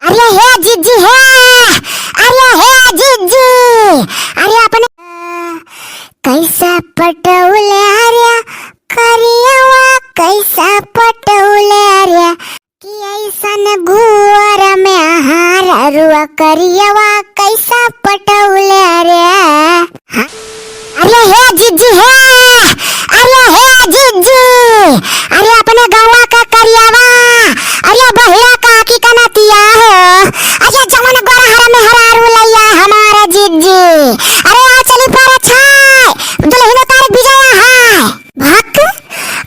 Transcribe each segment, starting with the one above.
अरे हे जीजी हे, अरे हे जीजी, अरे अपने कैसा पटवले अरे करियावा, कैसा पटवले अरे कि ऐसन गुवर में हार रुआ करियावा, कैसा पटवले अरे अरे हे जीजी हे, अरे हे जीजी, अरे अपने गौवा का करियावा, अरे बहिरा का की कनतिया हो, अरे जवन गोरा हरा में हरा रुलैया हमारा जीजी, अरे आ चली पर अच्छा दुल्हन तार विजया है भक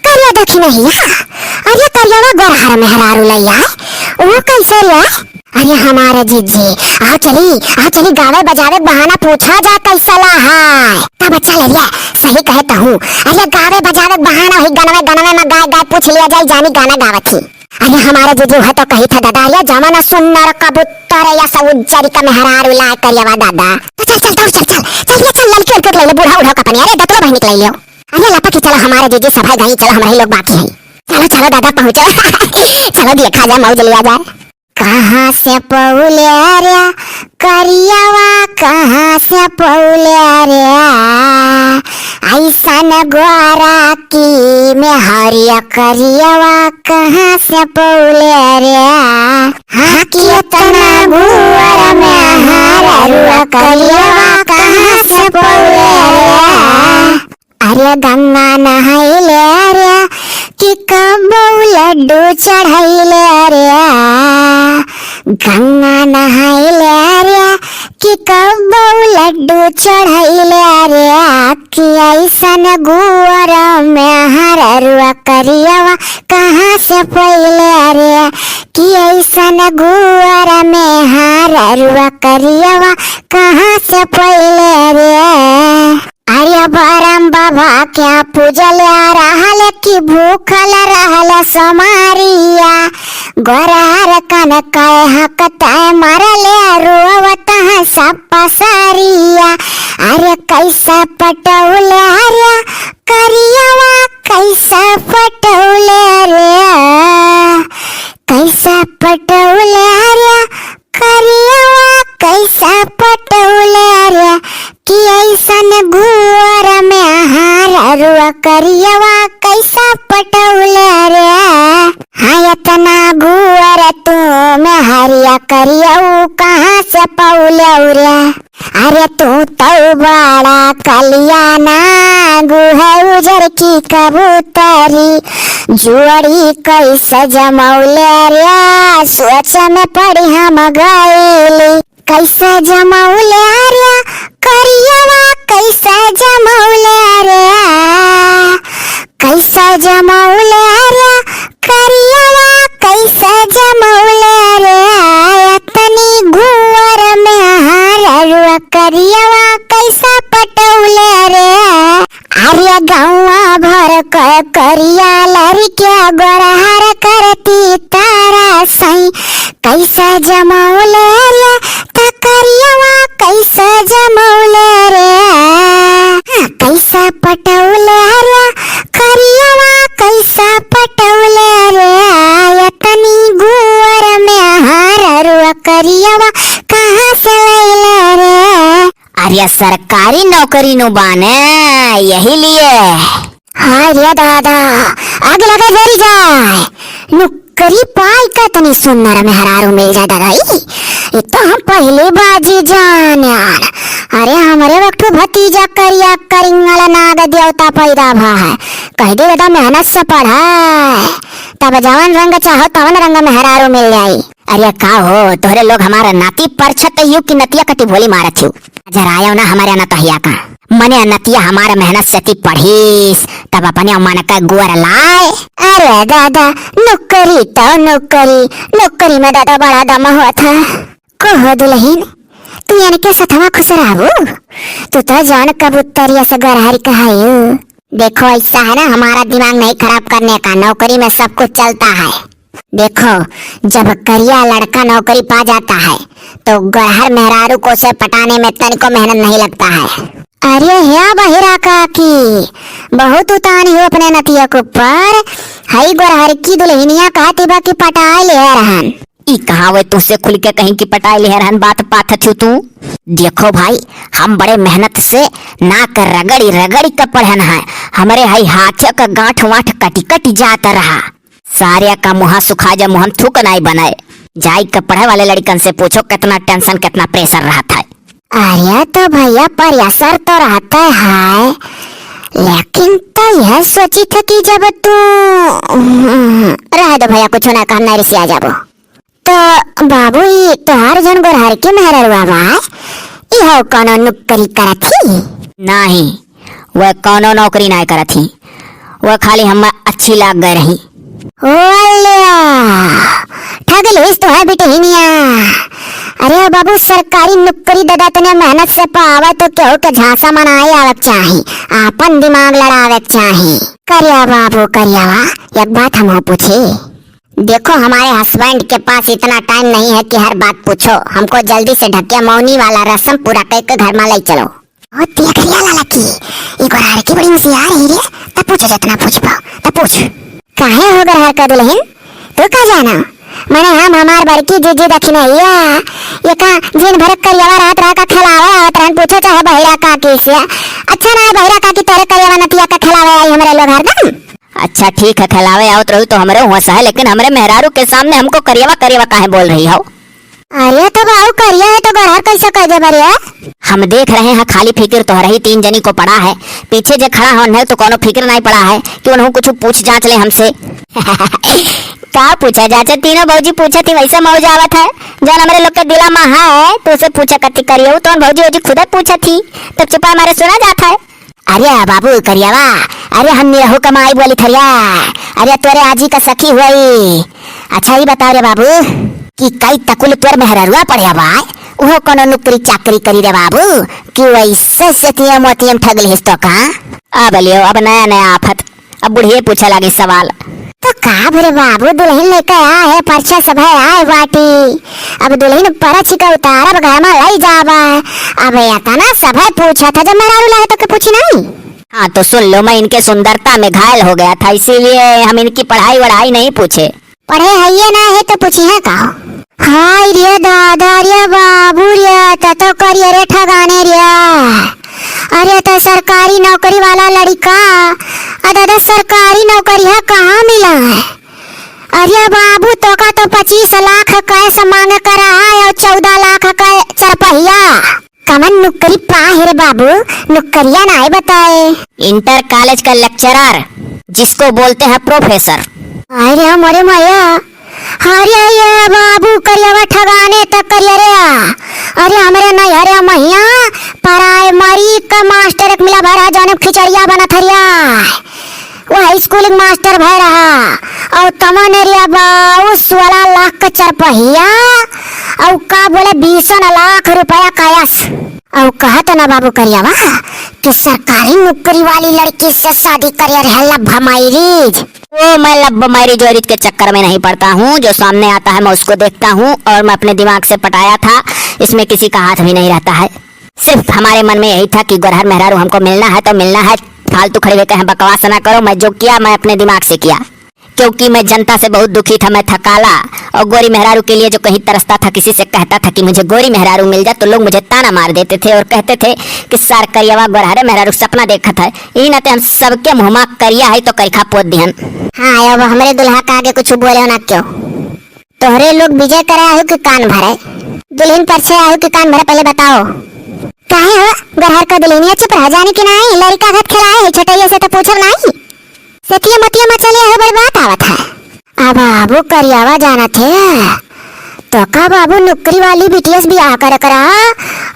करिया देखी नहीं है, अरे करियावा गोरा हरा में हरा रुलैया वो कैसे रे, अरे हमारा जीजी आ चली गावे बजावे बहाना पूछा जा कैसा है तब अच्छा ले लिया, सही कहता हूँ, अरे गावे बजावे बहाना ही गनवे में गाय पूछ लिया जाए जानी गाना गावत थी, अरे हमारे जीजू है तो कही था दादा या जमाना सुन्नर कबूतर या सउज्जरी का मेहरार उला करियावा दादा, तो चल लड़की ले ले बूढ़ा उठा का पनी, अरे दतलो बहनी ले लियो, अरे लपा की चलो हमारे जीजू सभाई गई, चलो हमारे लोग बाकी हैं, चलो दादा पहुंचो चलो देखा जाए मौज लिया जाए। कहाँ से पौले रे करियावा, कहाँ से पौले रे ऐसन गोरा की में हरिया करियावा, कहाँ से पौले रे हाँ कि तना गुवर में हरिया करियावा, कहाँ से पौले रे अरे गंगा नहाइले रे कि कब लड्डू चढ़ाइले रे, गंगा नहाइले रे कि कब लड्डू चढ़ाइले रे कि ऐसन गुवर में हररुआ करियावा, कहाँ से पहिले रे कि ऐसन गुवर में हररुआ करियावा, कहाँ से पहिले रे अरे बरम बाबा क्या पूजल रहल कि भूखल रहल समारिया, गोरार कन कह कतय मरले रोवत है सब पसारिया, अरे कैसा पटौले रे करियावा, कैसा पटौले रे कैसा पटौले रे करियावा, कैसा पटौले रे कि ऐसन गुवर में हररुआ करियावा, कैसा पटौले रे हाँ इतना गुवर तू में हरिया करियाऊ, कहाँ से पौले रे अरे तू तो बड़ा कलियाना गुहे उजर की कबूतरी, जुड़ी कैसे जमौले रे सोच में पड़ी हम गईली, कैसे जमौले रे करियावा, कैसे जमौले रे कैसे जमौले रे करियावा, कैसे जमौले रे इतनी गुवर में हररुआ करियावा, कैसा पटौले रे अरे गौवा भर करिया लड़किया गोरहर करती तारा सही, कैसा जमौले रे करियावा, कैसा जमौले रे कैसा पटौले रे करियावा, कैसा पटौले रे इतनी गुवर में हररुआ करियावा, कहाँ से लैले रे अरे सरकारी नौकरी नु बाने यही लिए हाँ रे दादा आग लगा जरी जाए नौकरी पाई का तनी सुन्नर में हरारू मिल जाए दादा, ये तो हम पहली बाजी जान यार, अरे हमारे वक्त भतीजा करिया करिंगल नाग देवता पैदा भा है, कह दे दादा मेहनत से पढ़ा तब जवन रंग चाहो तवन रंग में हरारू मिल जाई, अरे का हो तोहरे लोग हमारा नाती परछत यू की नतिया कटी भोली मारत छू, जरा आयो ना हमारे नतहिया का मने नतिया हमारा मेहनत से पढ़ीस तब अपने मन का गुवर लाए, अरे दादा नौकरी तो नौकरी में दादा बड़ा दम हुआ था, कहो दुल्हन तू यानी के सथवा खुश रहू, तू तो जान कबूतरिया से गरहरी कहायू, देखो ऐसा है ना हमारा दिमाग नहीं खराब करने का, नौकरी में सब कुछ चलता है, देखो जब करिया लड़का नौकरी पा जाता है तो गरहर मेहरारू को से पटाने में तनिको मेहनत नहीं लगता है, अरे या बहिरा काकी बहुत उतानी हो अपने नतिया के ऊपर, हई गोरहर की दुल्हनिया कहती बा कि पटाए ले रहन, ई कहाँ वे तुझसे खुल के कहीं की पटाई लेहरहन बात पाथ छू तू। देखो भाई, हम बड़े मेहनत से नाक रगड़ी रगड़ी कर पढ़न है, हमारे हई हाथ का गांठ वाठ कटी कटी जाता रहा, सारे का मुहा सुखा जा मुहन थूक नहीं बनाए। जाई का पढ़े वाले लड़कन से पूछो कितना टेंशन कितना प्रेशर रहा था। अरे तो भैया प्रेशर तो रहता है, लेकिन तो यह सोची था कि जब तू रह दो भैया, कुछ ना कहना रिसिया जाबो। तो बाबू ये तोहार जन गोरहर के मेहरवा बा, यह कोनो नौकरी करत थी? नहीं, वह कोनो नौकरी नहीं करत थी, वह खाली हम अच्छी लाग गए रही। ठग लिस तो है बेटे हिनिया। अरे बाबू सरकारी नौकरी दादा तने मेहनत से पावे तो केहू के झांसा मनाए आवक चाही, आपन दिमाग लड़ावे चाही। करिया बाबू करिया, एक बात हम पूछे। देखो हमारे हस्बैंड के पास इतना टाइम नहीं है कि हर बात पूछो, हमको जल्दी से ढके मौनी वाला रस्म पूरा करके घर में ले चलो। ओ तिया करिया लाला की एक बार की बड़ी होशियार है रे, तब पूछो जितना पूछ पाओ तब पूछ। काहे हो घर का दुल्हन, तू का जाना मैंने हम हमार बड़की जीजी दखिनैया ये का जिन भर करिया रात रात का खिलावे आवत रहन, पूछो चाहे बहिरा का की से। अच्छा ना बहिरा का की तेरे करिया नतिया का खिलावे आई हमरे लोग हरदम। अच्छा ठीक है, खिलावे आवत रही तो हमरे हुआ सा है, लेकिन हमरे मेहरारू के सामने हमको करियावा करियावा काहे बोल रही हो? अरे तो बाबू करिया है तो घर कैसे कह दे बरिया? हम देख रहे हैं खाली फिक्र तो रही तीन जनी को पड़ा है, पीछे जो खड़ा हो है तो कोनो फिक्र नहीं पड़ा है कि उन्होंने कुछ पूछ जांच ले हमसे। क्या पूछा जांच, तीनों भौजी पूछे थी वैसे मौज आवत है। जन हमारे लोग के दिला में है तो उसे पूछा कति करियो, तो भौजी भौजी खुद पूछा थी तब चुपा हमारे सुना जाता है। अरे बाबू करियावा, अरे हम निरहु कमाई बोली थरिया, अरे तोरे आजी का सखी हुई। अच्छा ही बताओ रे बाबू कि कई तकुल तोर मेहररुआ पड़िया बा, वो कोनो नौकरी चाकरी करी रे बाबू कि वैसे सतिया मोतियम ठग लिस तो का? अब लियो अब नया नया आफत, अब बुढ़िए पूछा लगे सवाल। तो का भरे बाबू दुल्हन लेकर आया है, पर्चा सब है आए बाटी, अब दुल्हन परछ का उतारब घर में लाई जावा। अब आता ना सब है पूछा था जब मेरा लाए तो के पूछी नहीं। हाँ तो सुन लो, मैं इनके सुंदरता में घायल हो गया था, इसीलिए हम इनकी पढ़ाई वढ़ाई नहीं पूछे। पढ़े है ये ना है तो पूछी है का? हाय रे दादा रे बाबू रे तो करिए रे ठगाने रे। अरे तो सरकारी नौकरी वाला लड़का, दादा सरकारी नौकरी है कहाँ मिला है? अरे बाबू तो का तो 25 लाख कैसे मांग कर रहा है और 14 लाख का चरपहिया। कमन नौकरी पा है रे बाबू, नौकरिया नहीं बताए। इंटर कॉलेज का लेक्चरर जिसको बोलते हैं प्रोफेसर। अरे हमारे माया, अरे ये बाबू करिया ठगाने तक करिया रे। अरे हमारे नहीं अरे महिया प्राइमरी का मास्टर एक मिला भरा जाने खिचड़िया बना थरिया, वो हाई स्कूल मास्टर भय रहा और तमने रे बाबू 16 लाख का चरपहिया और का बोले 20 लाख रुपया कायस। और कहा तो ना बाबू करिया कि सरकारी नौकरी वाली लड़की से शादी करिया रे लब्भा मायरीज। वो मैं लब्बा मायरी जोरीत के चक्कर में नहीं पड़ता हूँ, जो सामने आता है मैं उसको देखता हूँ और मैं अपने दिमाग से पटाया था, इसमें किसी का हाथ भी नहीं रहता है। सिर्फ हमारे मन में यही था कि गोरहर मेहरारू हमको मिलना है तो मिलना है, फालतू खड़े हुए बकवास ना करो। मैं जो किया मैं अपने दिमाग से किया, क्योंकि मैं जनता से बहुत दुखी था, मैं थकाला और गोरी मेहरारू के लिए जो कहीं तरसता था, किसी से कहता था कि मुझे गोरी मेहरारू मिल जाए तो लोग मुझे ताना मार देते थे और कहते थे कि सर करियावा गोरहरे मेहरारू सपना देखा था। यही नाते हम सबके मुँह करिया है तो करिखा पोत दिहन। हाँ अब हमारे दुल्हा का आगे कुछ बोले ना क्यों? तोहरे लोग विजय करे आयु के कान भरे, दुल्हन पर छे आयु के कान भरे, पहले बताओ काहे हो गोरहर का दुल्हनिया चुप रह जाने की नहीं? लड़का घट खिलाए है छटैया से तो पूछब नहीं, सेतिया मतिया मचले है बड़ी बात आवत है। अब बाबू करियावा जाना थे तो का बाबू नौकरी वाली बीटीएस भी आ कर करा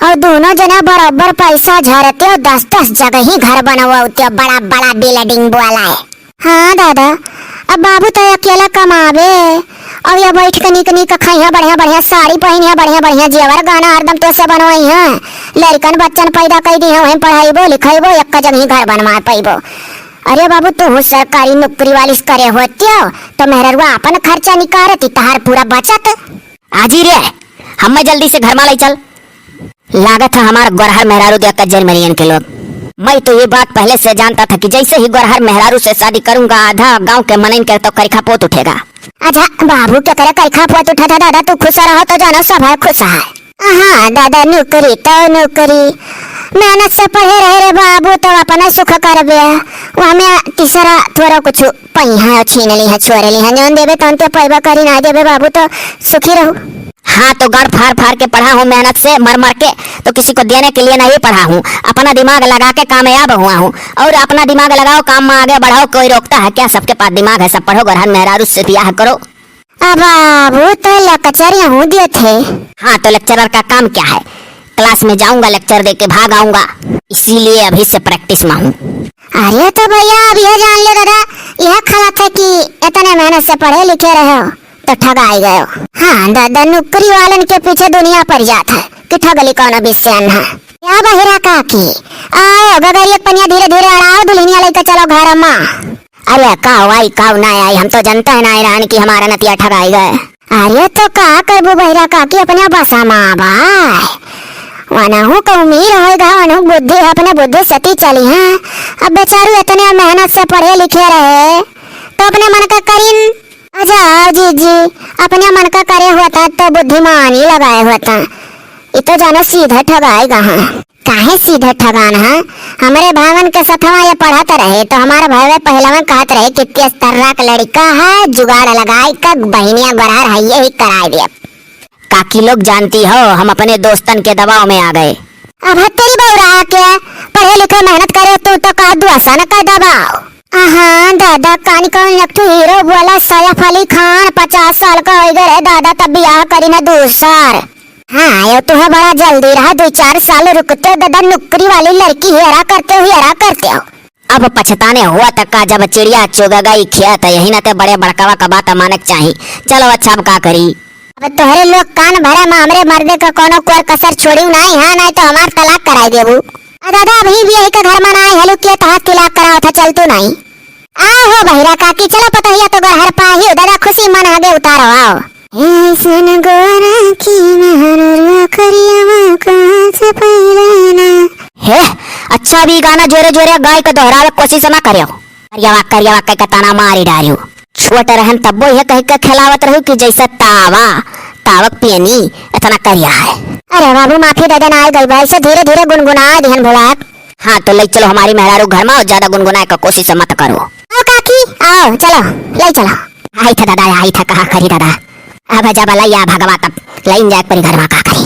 और दोनों जना बराबर पैसा झरते और 10-10 जगह ही घर बनवा होते, बड़ा बड़ा बिल्डिंग वाला है। हाँ दादा, अब बाबू तो अकेला कमावे और या बैठ के निक निक खाइया, बढ़िया बढ़िया साड़ी पहनिया, बढ़िया बढ़िया जेवर गाना हरदम तो से बनवाई है, लड़कन बच्चन पैदा कर दी है, वहीं पढ़ाईबो लिखाईबो, एक जगह ही घर बनवा पाइबो। अरे बाबू तू सरकारी नौकरी वाली करे होती हो तो मेहरवा अपन खर्चा निकारती, तहार पूरा बचत। आजी रे हमें जल्दी से घर में ले चल, लागत है हमारा गोरहर मेहरारू देख कर जर्मनियन के लोग। मैं तो ये बात पहले से जानता था कि जैसे ही गोरहर मेहरारू से शादी करूंगा आधा गांव के मनइन कर तो करिखा पोत उठेगा। अच्छा बाबू क्या करे कलखा पुआ उठा था दादा तू खुश रहो तो जानो सब है खुश है। हाँ दादा नौकरी तो नौकरी मेहनत से पढ़े रहे रे बाबू तो अपना सुख कर बे वहाँ में तीसरा थोड़ा कुछ पहिया छीन ली है छोड़ ली है जौन देवे तौन के पैबा करी ना देवे बाबू तो सुखी रहो। हाँ तो गड़ फाड़ फाड़ के पढ़ा हूँ मेहनत से मर मर के, तो किसी को देने के लिए नहीं पढ़ा हूँ, अपना दिमाग लगा के कामयाब हुआ हूँ। और अपना दिमाग लगाओ काम में आगे बढ़ाओ, कोई रोकता है क्या? सबके पास दिमाग है, सब पढ़ो, गरहन मेहरारू से ब्याह करो। अब बाबू तो लेक्चर यहाँ दिए थे। हाँ तो लेक्चरर का काम क्या है? क्लास में जाऊंगा लेक्चर दे के भाग आऊंगा, इसीलिए अभी से प्रैक्टिस में हूँ। अरे तो भैया अब यह जान ले दादा, यह खला था कि इतने मेहनत से पढ़े लिखे रहे हो तो ठगाई गए हो। हाँ दादा नौकरी वालन के पीछे दुनिया पर जाता है कि ठगली कौन बिस्यान है। क्या बहिरा काकी आओ गगरिया पनिया धीरे धीरे अड़ाओ दुल्हनिया लेकर चलो घर माँ। अरे काव आई काव ना आई, हम तो जनता है ना ईरान की हमारा नतिया ठगाई गए। अरे तो का करबो बहिरा काकी अपने बसा माँ बाय वनाहू का उम्मीद होगा वनाहू बुद्धि अपने बुद्धि सती चली है। अब बेचारू इतने मेहनत से पढ़े लिखे रहे तो अपने मन का करीन अच्छा जी अपने मन का करे होता तो बुद्धिमान ही लगाए होता। ये तो जानो सीधा ठगाएगा। हाँ काहे सीधा ठगाना है? हमारे भावन के साथ ये पढ़ाते रहे तो हमारे भाई पहलवा कहते रहे कि किस तरह का लड़का है जुगाड़ लगाई का बहनिया गरार है यही कराए दिया। काकी लोग जानती हो हम अपने दोस्तन के दबाव में आ गए। अब तेरी बउरा के पढ़े लिखे मेहनत करे तो का दुआसा न कर दबाओ। हाँ दादा कानी कौन लखटू हीरो बोला सैफ अली खान 50 साल का हो गए दादा तब ब्याह करी ना दूसर। हाँ यो तुम्हें बड़ा जल्दी रहा 2-4 साल रुकते हो दादा नौकरी वाली लड़की हेरा करते हो। अब पछताने हुआ तक का जब चिड़िया चुग गई खेत यही न ते बड़े बड़कावा का बात मानक चाहिए। चलो अच्छा अब का करी? अब तोहरे लोग कान भरे मामरे मर्दे का कोनो कोई कसर छोड़ी नहीं। हाँ नहीं तो हमार तलाक कराई देबू। दादा अभी भी यही का घर में ना हेलू के तहां तलाक कराओ था चलतू नहीं। आओ बहिरा काकी चलो पतहिया तो घर पाही दादा खुशी मन आगे उतारो आओ। ऐसन गोरा की महरुआ करियावा कहाँ से पैलाना। हे अच्छा भी गाना जोरे जोरे गाय के दोहरावे कोशिश ना करियो। करियावा कह के ताना मारी डारियो। छोटे रहन तब्बो यह कह के खिलावत रहू कि जैसे तावक पियनी इतना करिया है। अरे बाबू माफी दे देना गई भाई से धीरे धीरे गुनगुना दिहन भोलाक। हाँ तो ले चलो हमारी मेहरारू घर में और ज्यादा गुनगुनाए का कोशिश मत करो। आओ काकी आओ चलो ले चलो। आई था दादा आई था कहा करी दादा अब जब लैया भगवा तब लाइन जाए परी घर में का करी।